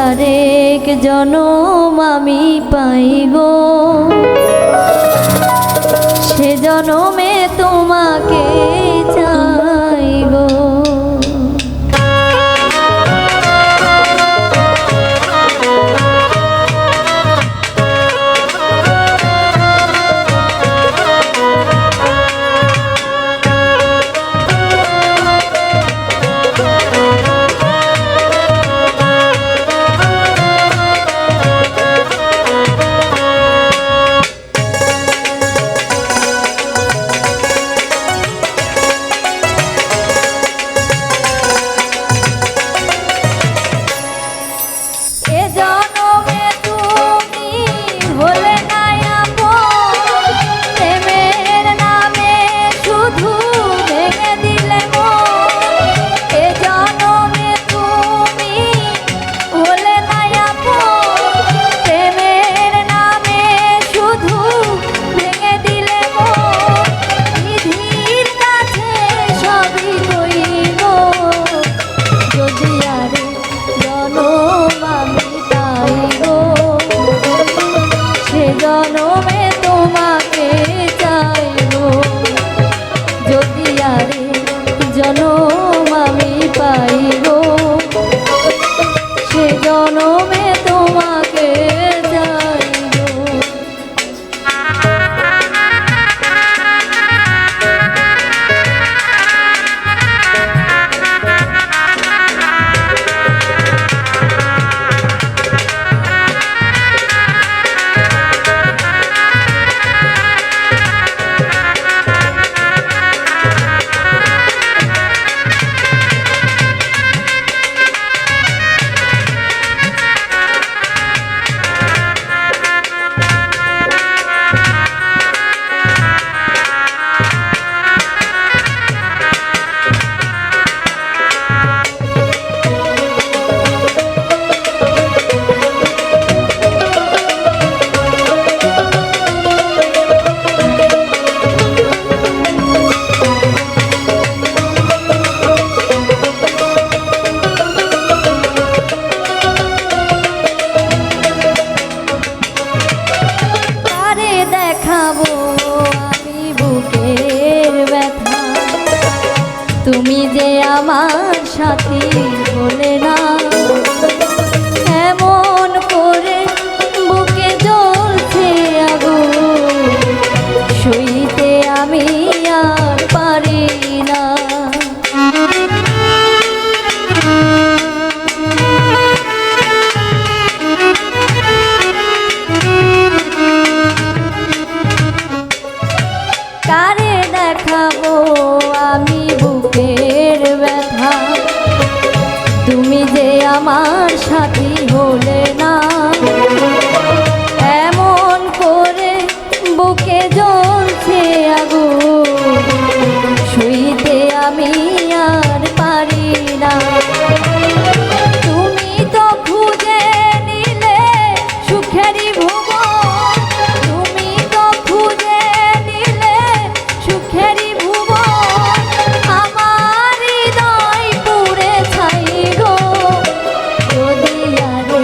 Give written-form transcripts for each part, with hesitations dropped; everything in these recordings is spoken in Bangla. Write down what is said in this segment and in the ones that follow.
আরেক জনম আমি পাই গো, সে জনমে তোমাকে চাই গো। তুমি যে আমার সাথী বলে না, এমন করে বুকে জ্বলছে আগুন, সইতে আমি আর পারি না। কারে দেখাবো আমি বুকের ব্যথা, তুমি যে আমার সাথী হলে না, এমন করে বুকে জ্বলছে আগুন, সইতে আমি আর পারি না। তুমি তো খুঁজে নিলে সুখেরই ভুবন, তুমি তো খুঁজে নিলে সুখেরই ভুবন, আমার হৃদয় পুড়ে ছাই গো, যদি আরে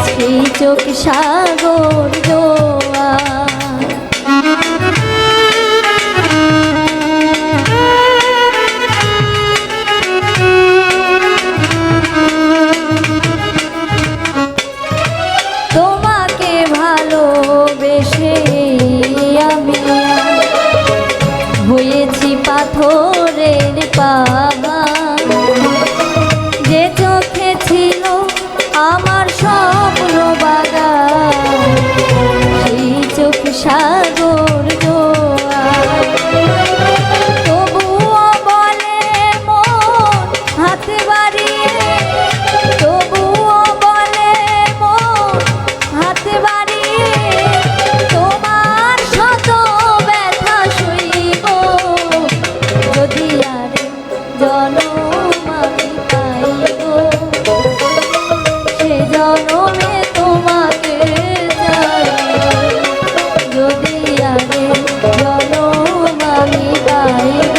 সেই চোখ সাগর জোয়ার। তোমাকে ভালোবেসে আমি হয়েছি পাথরের পাহাড়, যে চোখে ছিল আমার স্বপ্ন বাগান, সেই চোখ সাগর জোয়ার। তবুও বলে মন হাত বাড়িয়ে, তবুও বলে মন হাত বাড়িয়ে, তোমার শত ব্যথা সইব যদি আর জনম আমি পাইব, সে জনমে তোমাকে চাইব, যদি আর জনম আমি পাইব,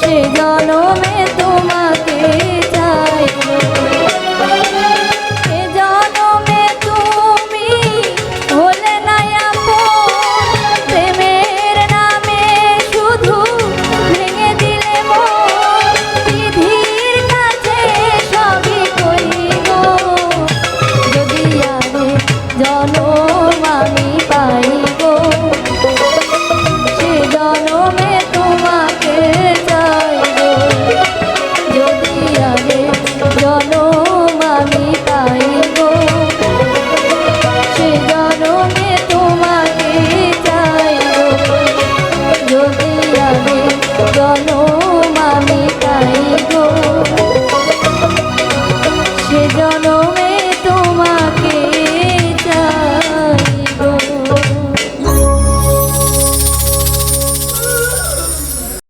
সে জনমে তোমাকে চাইব। এ জনমে তুমি হলে না আপন, প্রেমের নামে শুধু ভেঙে দিলে মন, বিধির কাছে সবই কইব, যদি আরে জনম আমি পাইব, সে জনমে তোমাকে চাইব, যদি আরে জনম আমি পাইব, সে জনমে তোমাকে চাইব, যদি আরে জনম আমি পাইব।